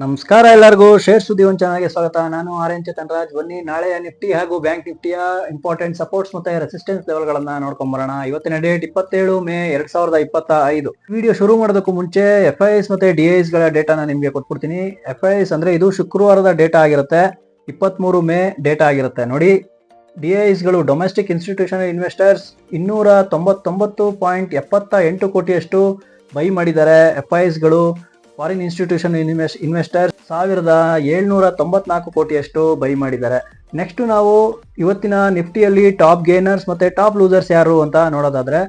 ನಮಸ್ಕಾರ ಎಲ್ಲರಿಗೂ ಶೇರ್ ಸುದ್ದಿ ಒಂದು ಚಾನಲ್ಗೆ ಸ್ವಾಗತ. ನಾನು ಆರ್ಯನ್ ಚೇತನ್ ರಾಜ್. ಬನ್ನಿ ನಾಳೆಯ ನಿಫ್ಟಿ ಹಾಗೂ ಬ್ಯಾಂಕ್ ನಿಫ್ಟಿಯ ಇಂಪಾರ್ಟೆಂಟ್ ಸಪೋರ್ಟ್ಸ್ ಮತ್ತೆ ರೆಸಿಸ್ಟೆನ್ಸ್ ಲೆವೆಲ್ ಗಳನ್ನ ನೋಡ್ಕೊಂಡ್ ಬರೋಣ. ಇವತ್ತಿನ ಡೇಟ್ 27 ಮೇ 2025. ವಿಡಿಯೋ ಶುರು ಮಾಡೋದಕ್ಕೂ ಮುಂಚೆ FIIs ಮತ್ತೆ DIIs ಗಳ ಡೇಟಾನ ನಿಮ್ಗೆ ಕೊಟ್ಬಿಡ್ತೀನಿ. FIIs ಅಂದ್ರೆ ಇದು ಶುಕ್ರವಾರದ ಡೇಟಾ ಆಗಿರುತ್ತೆ, 23 ಮೇ ಡೇಟಾ ಆಗಿರುತ್ತೆ. ನೋಡಿ, DIIs ಗಳು ಡೊಮೆಸ್ಟಿಕ್ ಇನ್ಸ್ಟಿಟ್ಯೂಷನಲ್ ಇನ್ವೆಸ್ಟರ್ಸ್ 299.78 ಕೋಟಿಯಷ್ಟು ಬೈ ಮಾಡಿದ್ದಾರೆ. FIIs ಗಳು ಫಾರಿನ್ ಇನ್ಸ್ಟಿಟ್ಯೂಷನ್ ಇನ್ವೆಸ್ಟರ್ಸ್ 1794 ಕೋಟಿಯಷ್ಟು ಬೈ ಮಾಡಿದ್ದಾರೆ. ನೆಕ್ಸ್ಟ್ ನಾವು ಇವತ್ತಿನ ನಿಫ್ಟಿಯಲ್ಲಿ ಟಾಪ್ ಗೇನರ್ಸ್ ಮತ್ತೆ ಟಾಪ್ ಲೂಸರ್ಸ್ ಯಾರು ಅಂತ ನೋಡೋದಾದ್ರೆ,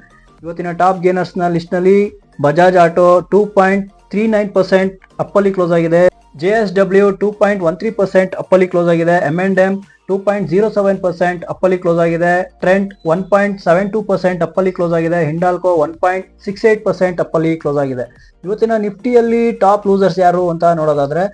ಇವತ್ತಿನ ಟಾಪ್ ಗೇನರ್ಸ್ ನ ಲಿಸ್ಟ್ ನಲ್ಲಿ ಬಜಾಜ್ ಆಟೋ 2.39% ಅಪ್ಪಲ್ಲಿ ಕ್ಲೋಸ್ ಆಗಿದೆ. JSW 2.13% ಅಪ್ಪಲ್ಲಿ ಕ್ಲೋಸ್ ಆಗಿದೆ. M&M 2.07% ಅಪ್ಪಲ್ಲಿ ಕ್ಲೋಸ್ ಆಗಿದೆ. ಟ್ರೆಂಟ್ 1.72% ಅಪ್ಪಲ್ಲಿ ಕ್ಲೋಸ್ ಆಗಿದೆ. ಹಿಂಡಾಲ್ಕೋ 1.68% ಅಪ್ಪಲ್ಲಿ ಕ್ಲೋಸ್ ಆಗಿದೆ. ಇವತ್ತಿನ ನಿಫ್ಟಿಯಲ್ಲಿ ಟಾಪ್ ಲೂಸರ್ಸ್ ಯಾರು ಅಂತ ನೋಡೋದಾದ್ರೆ,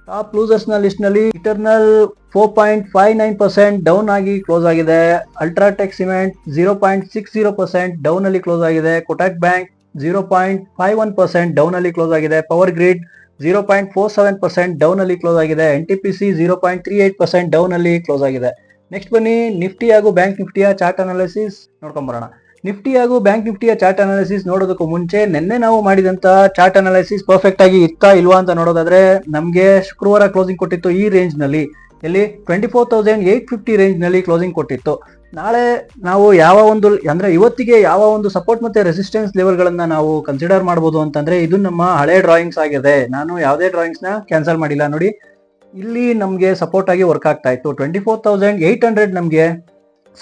ಟಾಪ್ ಲೂಸರ್ಸ್ ನ ಲಿಸ್ಟ್ ನಲ್ಲಿ ಇಟರ್ನಲ್ 4.59% ಡೌನ್ ಆಗಿ ಕ್ಲೋಸ್ ಆಗಿದೆ. ಅಲ್ಟ್ರಾಟೆಕ್ ಸಿಮೆಂಟ್ 0.60% ಡೌನ್ ಅಲ್ಲಿ ಕ್ಲೋಸ್ ಆಗಿದೆ. ಕೊಟಕ್ ಬ್ಯಾಂಕ್ 0.51% ಡೌನ್ ಅಲ್ಲಿ ಕ್ಲೋಸ್ ಆಗಿದೆ. ಪವರ್ ಗ್ರಿಡ್ 0.47% ಡೌನ್ ಅಲ್ಲಿ ಕ್ಲೋಸ್ ಆಗಿದೆ. NTPC 0.38% ಡೌನ್ ಅಲ್ಲಿ ಕ್ಲೋಸ್ ಆಗಿದೆ. ನೆಕ್ಸ್ಟ್ ಬನ್ನಿ ನಿಫ್ಟಿ ಹಾಗೂ ಬ್ಯಾಂಕ್ ನಿಫ್ಟಿಯ ಚಾರ್ಟ್ ಅನಾಲಿಸಿಸ್ ನೋಡ್ಕೊಂಡ್ ಬರೋಣ. ನಿಫ್ಟಿ ಹಾಗೂ ಬ್ಯಾಂಕ್ ನಿಫ್ಟಿಯ ಚಾರ್ಟ್ ಅನಾಲಿಸಿಸ್ ನೋಡೋದಕ್ಕೂ ಮುಂಚೆ ನಿನ್ನೆ ನಾವು ಮಾಡಿದಂತ ಚಾರ್ಟ್ ಅನಾಲಿಸಿಸ್ ಪರ್ಫೆಕ್ಟ್ ಆಗಿ ಇತ್ತಾ ಇಲ್ವಾ ಅಂತ ನೋಡೋದಾದ್ರೆ, ನಮ್ಗೆ ಶುಕ್ರವಾರ ಕ್ಲೋಸಿಂಗ್ ಕೊಟ್ಟಿತ್ತು ಈ ರೇಂಜ್ ನಲ್ಲಿ, ಇಲ್ಲಿ 24,850 ರೇಂಜ್ ನಲ್ಲಿ ಕ್ಲೋಸಿಂಗ್ ಕೊಟ್ಟಿತ್ತು. ನಾಳೆ ನಾವು ಯಾವ ಒಂದು ಅಂದ್ರೆ ಇವತ್ತಿಗೆ ಯಾವ ಒಂದು ಸಪೋರ್ಟ್ ಮತ್ತೆ ರೆಸಿಸ್ಟೆನ್ಸ್ ಲೆವೆಲ್ ಗಳನ್ನ ನಾವು ಕನ್ಸಿಡರ್ ಮಾಡಬಹುದು ಅಂತಂದ್ರೆ, ಇದು ನಮ್ಮ ಹಳೆ ಡ್ರಾಯಿಂಗ್ಸ್ ಆಗಿದೆ. ನಾನು ಯಾವುದೇ ಡ್ರಾಯಿಂಗ್ಸ್ ನ ಕ್ಯಾನ್ಸಲ್ ಮಾಡಿಲ್ಲ. ನೋಡಿ, ಇಲ್ಲಿ ನಮ್ಗೆ ಸಪೋರ್ಟ್ ಆಗಿ ವರ್ಕ್ ಆಗ್ತಾ ಇತ್ತು. 24,800 ನಮ್ಗೆ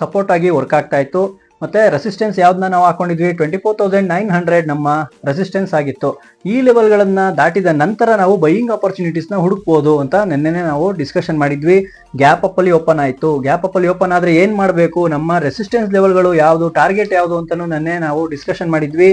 ಸಪೋರ್ಟ್ ಆಗಿ ವರ್ಕ್ ಆಗ್ತಾ ಇತ್ತು. ಮತ್ತೆ ರೆಸಿಸ್ಟೆನ್ಸ್ ಯಾವ್ದನ್ನ ನಾವು ಹಾಕೊಂಡಿದ್ವಿ, 24,900 ನಮ್ಮ ರೆಸಿಸ್ಟೆನ್ಸ್ ಆಗಿತ್ತು. ಈ ಲೆವೆಲ್ ಗಳನ್ನ ದಾಟಿದ ನಂತರ ನಾವು ಬೈಯಿಂಗ್ ಆಪರ್ಚುನಿಟೀಸ್ ನ ಹುಡುಕ್ಬೋದು ಅಂತ ನಿನ್ನೆ ನಾವು ಡಿಸ್ಕಷನ್ ಮಾಡಿದ್ವಿ. ಗ್ಯಾಪ್ ಅಪ್ ಅಲ್ಲಿ ಓಪನ್ ಆಯ್ತು. ಗ್ಯಾಪ್ ಅಪ್ ಅಲ್ಲಿ ಓಪನ್ ಆದ್ರೆ ಏನ್ ಮಾಡಬೇಕು, ನಮ್ಮ ರೆಸಿಸ್ಟೆನ್ಸ್ ಲೆವೆಲ್ಗಳು ಯಾವ್ದು, ಟಾರ್ಗೆಟ್ ಯಾವ್ದು ಅಂತಾನು ನಿನ್ನೆ ನಾವು ಡಿಸ್ಕಷನ್ ಮಾಡಿದ್ವಿ.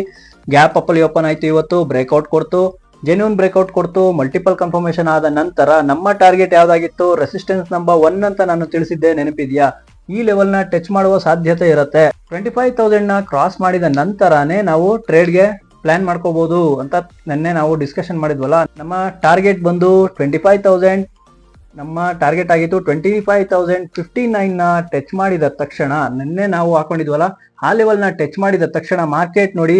ಗ್ಯಾಪ್ ಅಪ್ ಅಲ್ಲಿ ಓಪನ್ ಆಯ್ತು, ಇವತ್ತು ಬ್ರೇಕ್ಔಟ್ ಕೊಡ್ತು, ಜೆನ್ಯೂನ್ ಬ್ರೇಕ್ಔಟ್ ಕೊಡ್ತು. ಮಲ್ಟಿಪಲ್ ಕನ್ಫರ್ಮೇಶನ್ ಆದ ನಂತರ ನಮ್ಮ ಟಾರ್ಗೆಟ್ ಯಾವ್ದಾಗಿತ್ತು, ರೆಸಿಸ್ಟೆನ್ಸ್ ನಂಬರ್ 1 ಅಂತ ನಾನು ತಿಳಿಸಿದ್ದೆ, ನೆನಪಿದ್ಯಾ? ಈ ಲೆವೆಲ್ ನ ಟಚ್ ಮಾಡುವ ಸಾಧ್ಯತೆ ಇರುತ್ತೆ. 25,000 ನ ಕ್ರಾಸ್ ಮಾಡಿದ ನಂತರನೇ ನಾವು ಟ್ರೇಡ್ಗೆ ಪ್ಲಾನ್ ಮಾಡ್ಕೋಬಹುದು ಅಂತ ನಿನ್ನೆ ನಾವು ಡಿಸ್ಕಷನ್ ಮಾಡಿದ್ವಲ್ಲ. ನಮ್ಮ ಟಾರ್ಗೆಟ್ ಬಂದು 25,000, ನಮ್ಮ ಟಾರ್ಗೆಟ್ ಆಗಿತ್ತು 25,059 ನ ಟಚ್ ಮಾಡಿದ ತಕ್ಷಣ, ನಿನ್ನೆ ನಾವು ಹಾಕೊಂಡಿದ್ವಲ್ಲ ಆ ಲೆವೆಲ್ ನ ಟಚ್ ಮಾಡಿದ ತಕ್ಷಣ ಮಾರ್ಕೆಟ್ ನೋಡಿ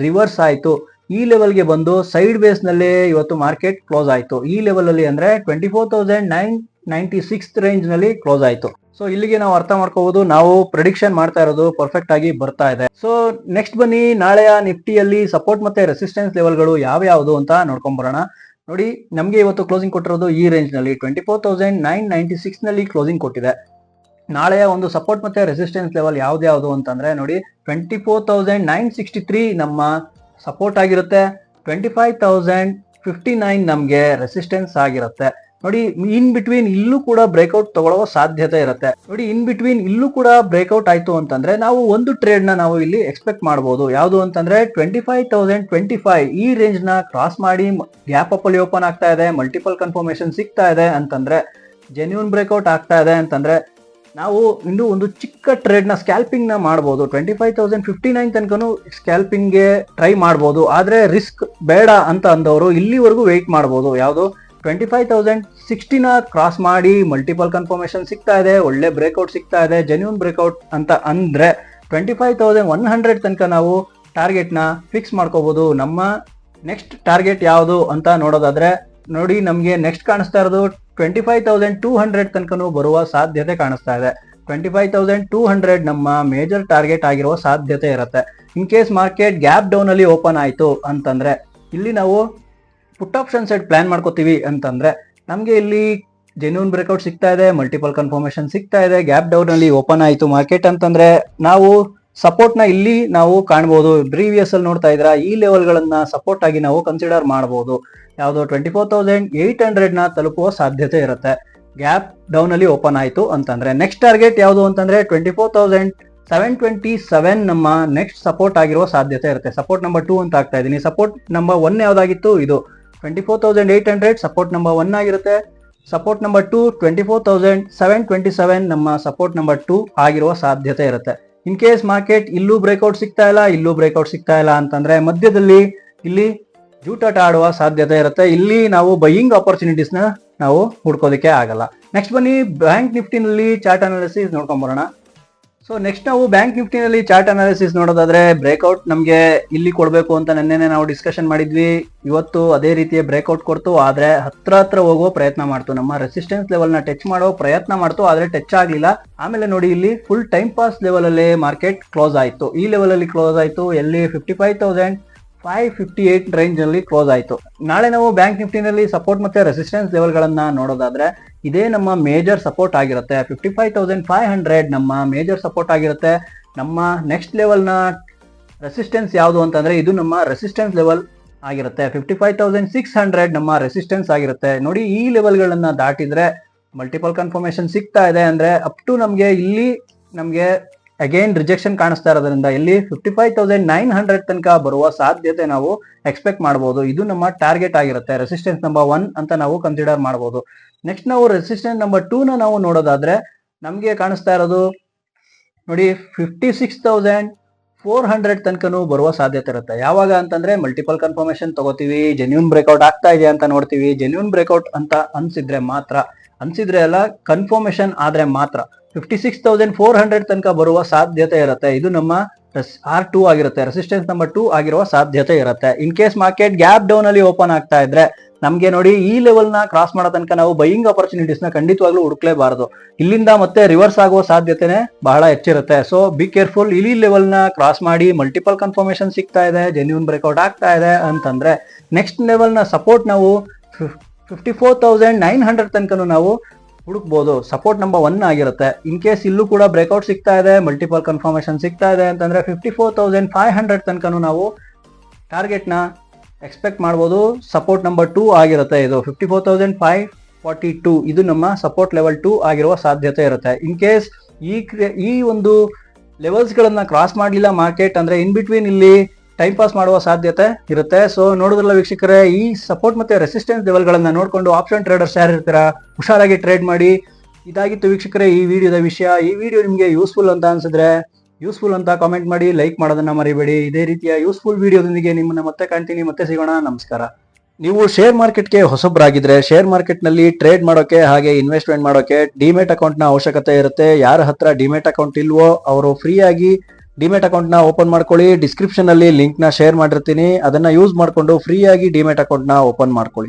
ರಿವರ್ಸ್ ಆಯ್ತು. ಈ ಲೆವೆಲ್ಗೆ ಬಂದು ಸೈಡ್ ಬೇಸ್ ನಲ್ಲಿ ಇವತ್ತು ಮಾರ್ಕೆಟ್ ಕ್ಲೋಸ್ ಆಯ್ತು. ಈ ಲೆವೆಲ್ ಅಲ್ಲಿ ಅಂದ್ರೆ 24,996 ರೇಂಜ್ ನಲ್ಲಿ ಕ್ಲೋಸ್ ಆಯ್ತು. ಸೊ ಇಲ್ಲಿಗೆ ನಾವು ಅರ್ಥ ಮಾಡ್ಕೋಬಹುದು, ನಾವು ಪ್ರೆಡಿಕ್ಷನ್ ಮಾಡ್ತಾ ಇರೋದು ಪರ್ಫೆಕ್ಟ್ ಆಗಿ ಬರ್ತಾ ಇದೆ. ಸೊ ನೆಕ್ಸ್ಟ್ ಬನ್ನಿ ನಾಳೆಯ ನಿಫ್ಟಿಯಲ್ಲಿ ಸಪೋರ್ಟ್ ಮತ್ತೆ ರೆಸಿಸ್ಟೆನ್ಸ್ ಲೆವೆಲ್ಗಳು ಯಾವ್ಯಾವುದು ಅಂತ ನೋಡ್ಕೊಂಡ್ ಬರೋಣ. ನೋಡಿ, ನಮ್ಗೆ ಇವತ್ತು ಕ್ಲೋಸಿಂಗ್ ಕೊಟ್ಟಿರೋದು ಈ ರೇಂಜ್ ನಲ್ಲಿ 24,996 ನಲ್ಲಿ ಕ್ಲೋಸಿಂಗ್ ಕೊಟ್ಟಿದೆ. ನಾಳೆಯ ಒಂದು ಸಪೋರ್ಟ್ ಮತ್ತೆ ರೆಸಿಸ್ಟೆನ್ಸ್ ಲೆವೆಲ್ ಯಾವ್ದು ಅಂತಂದ್ರೆ, ನೋಡಿ 24,963 ನಮ್ಮ ಸಪೋರ್ಟ್ ಆಗಿರುತ್ತೆ. 25,059 ನಮ್ಗೆ ರೆಸಿಸ್ಟೆನ್ಸ್ ಆಗಿರುತ್ತೆ. ನೋಡಿ, ಇನ್ ಬಿಟ್ವೀನ್ ಇಲ್ಲೂ ಕೂಡ ಬ್ರೇಕ್ಔಟ್ ತಗೊಳ್ಳೋ ಸಾಧ್ಯತೆ ಇರುತ್ತೆ. ನೋಡಿ, ಇನ್ ಬಿಟ್ವೀನ್ ಇಲ್ಲೂ ಕೂಡ ಬ್ರೇಕ್ಔಟ್ ಆಯ್ತು ಅಂತಂದ್ರೆ ನಾವು ಒಂದು ಟ್ರೇಡ್ ನ ನಾವು ಇಲ್ಲಿ ಎಕ್ಸ್ಪೆಕ್ಟ್ ಮಾಡಬಹುದು. ಯಾವುದು ಅಂತಂದ್ರೆ 25,025 ಈ ರೇಂಜ್ ನ ಕ್ರಾಸ್ ಮಾಡಿ ಗ್ಯಾಪ್ ಅಪ್ ಅಲ್ಲಿ ಓಪನ್ ಆಗ್ತಾ ಇದೆ, ಮಲ್ಟಿಪಲ್ ಕನ್ಫರ್ಮೇಶನ್ ಸಿಗ್ತಾ ಇದೆ ಅಂತಂದ್ರೆ, ಜೆನ್ಯೂನ್ ಬ್ರೇಕ್ಔಟ್ ಆಗ್ತಾ ಇದೆ ಅಂತಂದ್ರೆ ನಾವು ಇನ್ನು ಒಂದು ಚಿಕ್ಕ ಟ್ರೇಡ್ ನ ಸ್ಕ್ಯಾಲ್ಪಿಂಗ್ ನ ಮಾಡಬಹುದು. 25,059 ತನಕನು ಸ್ಕ್ಯಾಲ್ಪಿಂಗ್ ಗೆ ಟ್ರೈ ಮಾಡಬಹುದು. ಆದ್ರೆ ರಿಸ್ಕ್ ಬೇಡ ಅಂತ ಅಂದವರು ಇಲ್ಲಿವರೆಗೂ ವೆಯ್ಟ್ ಮಾಡಬಹುದು. ಯಾವುದು 25,060 ನ ಕ್ರಾಸ್ ಮಾಡಿ ಮಲ್ಟಿಪಲ್ ಕನ್ಫರ್ಮೇಶನ್ ಸಿಗ್ತಾ ಇದೆ, ಒಳ್ಳೆ ಬ್ರೇಕ್ಔಟ್ ಸಿಗ್ತಾ ಇದೆ, ಜೆನ್ಯೂನ್ ಬ್ರೇಕ್ಔಟ್ ಅಂತ ಅಂದ್ರೆ 25,100 ತನಕ ನಾವು ಟಾರ್ಗೆಟ್ ನ ಫಿಕ್ಸ್ ಮಾಡ್ಕೋಬಹುದು. ನಮ್ಮ ನೆಕ್ಸ್ಟ್ ಟಾರ್ಗೆಟ್ ಯಾವುದು ಅಂತ ನೋಡೋದಾದ್ರೆ, ನೋಡಿ ನಮ್ಗೆ ನೆಕ್ಸ್ಟ್ ಕಾಣಿಸ್ತಾ ಇರೋದು 25,200 ತನಕನೂ ಬರುವ ಸಾಧ್ಯತೆ ಕಾಣಿಸ್ತಾ ಇದೆ. 25,200 ನಮ್ಮ ಮೇಜರ್ ಟಾರ್ಗೆಟ್ ಆಗಿರುವ ಸಾಧ್ಯತೆ ಇರುತ್ತೆ. In case market gap down ಅಲ್ಲಿ ಓಪನ್ ಆಯ್ತು ಅಂತಂದ್ರೆ, ಇಲ್ಲಿ ನಾವು ಪುಟ್ ಆಪ್ಷನ್ ಸೈಡ್ ಪ್ಲಾನ್ ಮಾಡ್ಕೋತೀವಿ ಅಂತಂದ್ರೆ, ನಮ್ಗೆ ಇಲ್ಲಿ ಜೆನ್ಯೂನ್ ಬ್ರೇಕ್ಔಟ್ ಸಿಗ್ತಾ ಇದೆ, ಮಲ್ಟಿಪಲ್ ಕನ್ಫರ್ಮೇಶನ್ ಸಿಗ್ತಾ ಇದೆ, ಗ್ಯಾಪ್ ಡೌನ್ ಅಲ್ಲಿ ಓಪನ್ ಆಯ್ತು ಮಾರ್ಕೆಟ್ ಅಂತಂದ್ರೆ ನಾವು ಸಪೋರ್ಟ್ ನ ಇಲ್ಲಿ ನಾವು ಕಾಣಬಹುದು. ಪ್ರೀವಿಯಸ್ ಅಲ್ಲಿ ನೋಡ್ತಾ ಇದ್ರ ಈ ಲೆವೆಲ್ ಗಳನ್ನ ಸಪೋರ್ಟ್ ಆಗಿ ನಾವು ಕನ್ಸಿಡರ್ ಮಾಡಬಹುದು. ಯಾವುದು 24,800 ನ ತಲುಪುವ ಸಾಧ್ಯತೆ ಇರುತ್ತೆ ಗ್ಯಾಪ್ ಡೌನ್ ಅಲ್ಲಿ ಓಪನ್ ಆಯ್ತು ಅಂತಂದ್ರೆ. ನೆಕ್ಸ್ಟ್ ಟಾರ್ಗೆಟ್ ಯಾವುದು ಅಂತಂದ್ರೆ 24,727 ನಮ್ಮ ನೆಕ್ಸ್ಟ್ ಸಪೋರ್ಟ್ ಆಗಿರುವ ಸಾಧ್ಯತೆ ಇರುತ್ತೆ. ಸಪೋರ್ಟ್ ನಂಬರ್ 2 ಅಂತ ಆಗ್ತಾ ಇದೀನಿ. ಸಪೋರ್ಟ್ ನಂಬರ್ 1 ಯಾವ್ದಾಗಿತ್ತು, ಇದು 24,800 ಸಪೋರ್ಟ್ ನಂಬರ್ 1 ಆಗಿರುತ್ತೆ. ಸಪೋರ್ಟ್ ನಂಬರ್ 2 24,727 ನಮ್ಮ ಸಪೋರ್ಟ್ ನಂಬರ್ 2 ಆಗಿರುವ ಸಾಧ್ಯತೆ ಇರುತ್ತೆ. ಇನ್ ಕೇಸ್ ಮಾರ್ಕೆಟ್ ಇಲ್ಲೂ ಬ್ರೇಕ್ಔಟ್ ಸಿಗ್ತಾ ಇಲ್ಲ, ಇಲ್ಲೂ ಬ್ರೇಕ್ಔಟ್ ಸಿಗ್ತಾ ಇಲ್ಲ ಅಂತಂದ್ರೆ, ಮಧ್ಯದಲ್ಲಿ ಇಲ್ಲಿ ಜೂಟಾಟ ಆಡುವ ಸಾಧ್ಯತೆ ಇರುತ್ತೆ. ಇಲ್ಲಿ ನಾವು ಬೈಯಿಂಗ್ ಆಪರ್ಚುನಿಟೀಸ್ ನ ನಾವು ಹುಡ್ಕೋದಕ್ಕೆ ಆಗಲ್ಲ. ನೆಕ್ಸ್ಟ್ ಬನ್ನಿ ಬ್ಯಾಂಕ್ ನಿಫ್ಟಿನಲ್ಲಿ ಚಾರ್ಟ್ ಅನಾಲಿಸಿಸ್ ನೋಡ್ಕೊಂಬರೋಣ. ಸೊ ನೆಕ್ಸ್ಟ್ ನಾವು ಬ್ಯಾಂಕ್ ನಿಫ್ಟಿನಲ್ಲಿ ಚಾರ್ಟ್ ಅನಾಲಿಸಿಸ್ ನೋಡೋದಾದ್ರೆ ಬ್ರೇಕ್ಔಟ್ ನಮಗೆ ಇಲ್ಲಿ ಕೊಡಬೇಕು ಅಂತ ನೆನ್ನೆನೆ ನಾವು ಡಿಸ್ಕಷನ್ ಮಾಡಿದ್ವಿ. ಇವತ್ತು ಅದೇ ರೀತಿಯ ಬ್ರೇಕ್ಔಟ್ ಕೊಡ್ತು, ಆದ್ರೆ ಹತ್ರ ಹೋಗುವ ಪ್ರಯತ್ನ ಮಾಡ್ತು. ನಮ್ಮ ರೆಸಿಸ್ಟೆನ್ಸ್ ಲೆವೆಲ್ ನ ಟಚ್ ಮಾಡೋ ಪ್ರಯತ್ನ ಮಾಡ್ತು, ಆದ್ರೆ ಟಚ್ ಆಗ್ಲಿಲ್ಲ. ಆಮೇಲೆ ನೋಡಿ ಇಲ್ಲಿ ಫುಲ್ ಟೈಮ್ ಪಾಸ್ ಲೆವೆಲ್ ಅಲ್ಲಿ ಮಾರ್ಕೆಟ್ ಕ್ಲೋಸ್ ಆಯ್ತು. ಈ ಲೆವೆಲ್ ಅಲ್ಲಿ ಕ್ಲೋಸ್ ಆಯ್ತು, ಎಲ್ಲಿ 55,558 ರೇಂಜ್ ಅಲ್ಲಿ ಕ್ಲೋಸ್ ಆಯ್ತು. ನಾಳೆ ನಾವು ಬ್ಯಾಂಕ್ ನಿಫ್ಟಿನಲ್ಲಿ ಸಪೋರ್ಟ್ ಮತ್ತೆ ರೆಸಿಸ್ಟೆನ್ಸ್ ಲೆವೆಲ್ ಗಳನ್ನ ನೋಡೋದಾದ್ರೆ ಇದೇ ನಮ್ಮ ಮೇಜರ್ ಸಪೋರ್ಟ್ ಆಗಿರುತ್ತೆ. 55,500 ನಮ್ಮ ಮೇಜರ್ ಸಪೋರ್ಟ್ ಆಗಿರುತ್ತೆ. ನಮ್ಮ ನೆಕ್ಸ್ಟ್ ಲೆವೆಲ್ ನ ರೆಸಿಸ್ಟೆನ್ಸ್ ಯಾವುದು ಅಂತಂದ್ರೆ ಇದು ನಮ್ಮ ರೆಸಿಸ್ಟೆನ್ಸ್ ಲೆವೆಲ್ ಆಗಿರುತ್ತೆ. 55,600 ನಮ್ಮ ರೆಸಿಸ್ಟೆನ್ಸ್ ಆಗಿರುತ್ತೆ. ನೋಡಿ ಈ ಲೆವೆಲ್ ಗಳನ್ನ ದಾಟಿದ್ರೆ ಮಲ್ಟಿಪಲ್ ಕನ್ಫರ್ಮೇಶನ್ ಸಿಗ್ತಾ ಇದೆ ಅಂದ್ರೆ ಅಪ್ ಟು ನಮ್ಗೆ ಇಲ್ಲಿ ನಮ್ಗೆ ಅಗೈನ್ ರಿಜೆಕ್ಷನ್ ಕಾಣಿಸ್ತಾ ಇರೋದ್ರಿಂದ ಇಲ್ಲಿ 55,900 ತನಕ ಬರುವ ಸಾಧ್ಯತೆ ನಾವು ಎಕ್ಸ್ಪೆಕ್ಟ್ ಮಾಡಬಹುದು. ಇದು ನಮ್ಮ ಟಾರ್ಗೆಟ್ ಆಗಿರುತ್ತೆ. ರೆಸಿಸ್ಟೆನ್ಸ್ ನಂಬರ್ 1 ಅಂತ ನಾವು ಕನ್ಸಿಡರ್ ಮಾಡಬಹುದು. ನೆಕ್ಸ್ಟ್ ನಾವು ರೆಸಿಸ್ಟೆನ್ಸ್ ನಂಬರ್ 2 ನ ನಾವು ನೋಡೋದಾದ್ರೆ ನಮ್ಗೆ ಕಾಣಿಸ್ತಾ ಇರೋದು ನೋಡಿ 56,400 ತನಕನೂ ಬರುವ ಸಾಧ್ಯತೆ ಇರುತ್ತೆ. ಯಾವಾಗ ಅಂತಂದ್ರೆ ಮಲ್ಟಿಪಲ್ ಕನ್ಫರ್ಮೇಶನ್ ತಗೋತೀವಿ, ಜೆನ್ಯೂನ್ ಬ್ರೇಕ್ಔಟ್ ಆಗ್ತಾ ಇದೆ ಅಂತ ನೋಡ್ತೀವಿ. ಜೆನ್ಯೂನ್ ಬ್ರೇಕ್ಔಟ್ ಅಂತ ಅನ್ಸಿದ್ರೆ ಅಲ್ಲ, ಕನ್ಫರ್ಮೇಶನ್ ಆದ್ರೆ ಮಾತ್ರ 56,400 ತನಕ ಬರುವ ಸಾಧ್ಯತೆ ಇರುತ್ತೆ. ಇದು ನಮ್ಮ R2 ಆಗಿರುತ್ತೆ, ರೆಸಿಸ್ಟೆನ್ಸ್ ನಂಬರ್ 2 ಆಗಿರುವ ಸಾಧ್ಯತೆ ಇರುತ್ತೆ. In case market gap down ಅಲ್ಲಿ ಓಪನ್ ಆಗ್ತಾ ಇದ್ರೆ ನಮ್ಗೆ ನೋಡಿ ಈ ಲೆವೆಲ್ ನ ಕ್ರಾಸ್ ಮಾಡೋ ತನಕ ನಾವು ಬೈಯಿಂಗ್ ಆಪರ್ಚುನಿಟೀಸ್ ನ ಖಂಡಿತವಾಗ್ಲೂ ಹುಡುಕ್ಲೇಬಾರದು. ಇಲ್ಲಿಂದ ಮತ್ತೆ ರಿವರ್ಸ್ ಆಗುವ ಸಾಧ್ಯತೆನೆ ಬಹಳ ಹೆಚ್ಚಿರುತ್ತೆ. So be careful. ಇಲ್ಲಿ ಲೆವೆಲ್ ನ ಕ್ರಾಸ್ ಮಾಡಿ ಮಲ್ಟಿಪಲ್ ಕನ್ಫರ್ಮೇಶನ್ ಸಿಗ್ತಾ ಇದೆ, ಜೆನ್ಯೂನ್ ಬ್ರೇಕ್ಔಟ್ ಆಗ್ತಾ ಇದೆ ಅಂತಂದ್ರೆ ನೆಕ್ಸ್ಟ್ ಲೆವೆಲ್ ನ ಸಪೋರ್ಟ್ ನಾವು 54,900 ತನಕನು ನಾವು ಹುಡುಕ್ಬೋದು. ಸಪೋರ್ಟ್ ನಂಬರ್ 1 ಆಗಿರುತ್ತೆ. ಇನ್ ಕೇಸ್ ಇಲ್ಲೂ ಕೂಡ ಬ್ರೇಕ್ಔಟ್ ಸಿಗ್ತಾ ಇದೆ, ಮಲ್ಟಿಪಲ್ ಕನ್ಫರ್ಮೇಶನ್ ಸಿಗ್ತಾ ಇದೆ ಅಂತಂದ್ರೆ 54,500 ತನಕನು ನಾವು ಟಾರ್ಗೆಟ್ ನ ಎಕ್ಸ್ಪೆಕ್ಟ್ ಮಾಡಬಹುದು. ಸಪೋರ್ಟ್ ನಂಬರ್ 2 ಆಗಿರುತ್ತೆ. ಇದು 54,542 ಇದು ನಮ್ಮ ಸಪೋರ್ಟ್ ಲೆವೆಲ್ 2 ಆಗಿರುವ ಸಾಧ್ಯತೆ ಇರುತ್ತೆ. ಇನ್ ಕೇಸ್ ಈ ಒಂದು ಲೆವೆಲ್ಸ್ ಗಳನ್ನ ಕ್ರಾಸ್ ಮಾಡಲಿಲ್ಲ ಮಾರ್ಕೆಟ್ ಅಂದ್ರೆ ಇನ್ ಬಿಟ್ವೀನ್ ಇಲ್ಲಿ ಟೈಮ್ ಪಾಸ್ ಮಾಡುವ ಸಾಧ್ಯತೆ ಇರುತ್ತೆ. ಸೊ ನೋಡಿದ್ರಲ್ಲ ವೀಕ್ಷಕರೇ, ಈ ಸಪೋರ್ಟ್ ಮತ್ತೆ ರೆಸಿಸ್ಟೆನ್ಸ್ ಲೆವೆಲ್ ಗಳನ್ನ ನೋಡ್ಕೊಂಡು ಆಪ್ಷನ್ ಟ್ರೇಡರ್ಸ್ ಯಾರು ಇರ್ತೀರಾ ಹುಷಾರಾಗಿ ಟ್ರೇಡ್ ಮಾಡಿ. ಇದಾಗಿತ್ತು ವೀಕ್ಷಕರೇ ಈ ವಿಡಿಯೋದ ವಿಷಯ. ಈ ವಿಡಿಯೋ ನಿಮಗೆ ಯೂಸ್ಫುಲ್ ಅಂತ ಅನ್ಸಿದ್ರೆ ಯೂಸ್ಫುಲ್ ಅಂತ ಕಾಮೆಂಟ್ ಮಾಡಿ, ಲೈಕ್ ಮಾಡೋದನ್ನ ಮರಿಬೇಡಿ. ಇದೇ ರೀತಿಯ ಯೂಸ್ಫುಲ್ ವಿಡಿಯೋದೊಂದಿಗೆ ನಿಮ್ಮನ್ನ ಮತ್ತೆ ಕಾಣ್ತೀನಿ. ಮತ್ತೆ ಸಿಗೋಣ. ನಮಸ್ಕಾರ. ನೀವು ಶೇರ್ ಮಾರ್ಕೆಟ್ಗೆ ಹೊಸಬ್ರಾಗಿದ್ರೆ ಶೇರ್ ಮಾರ್ಕೆಟ್ ನಲ್ಲಿ ಟ್ರೇಡ್ ಮಾಡೋಕೆ ಹಾಗೆ ಇನ್ವೆಸ್ಟ್ಮೆಂಟ್ ಮಾಡೋಕೆ ಡಿಮೆಟ್ ಅಕೌಂಟ್ ನ ಅವಶ್ಯಕತೆ ಇರುತ್ತೆ. ಯಾರ ಹತ್ರ ಡಿಮೆಟ್ ಅಕೌಂಟ್ ಇಲ್ವೋ ಅವರು ಫ್ರೀ ಆಗಿ ಡಿಮೆಟ್ ಅಕೌಂಟ್ ನ ಓಪನ್ ಮಾಡ್ಕೊಳ್ಳಿ. ಡಿಸ್ಕ್ರಿಪ್ಷನ್ ಅಲ್ಲಿ ಲಿಂಕ್ ನ ಶೇರ್ ಮಾಡಿರ್ತೀನಿ, ಅದನ್ನ ಯೂಸ್ ಮಾಡ್ಕೊಂಡು ಫ್ರೀ ಆಗಿ ಡಿಮೆಟ್ ಅಕೌಂಟ್ ನ ಓಪನ್ ಮಾಡ್ಕೊಳ್ಳಿ.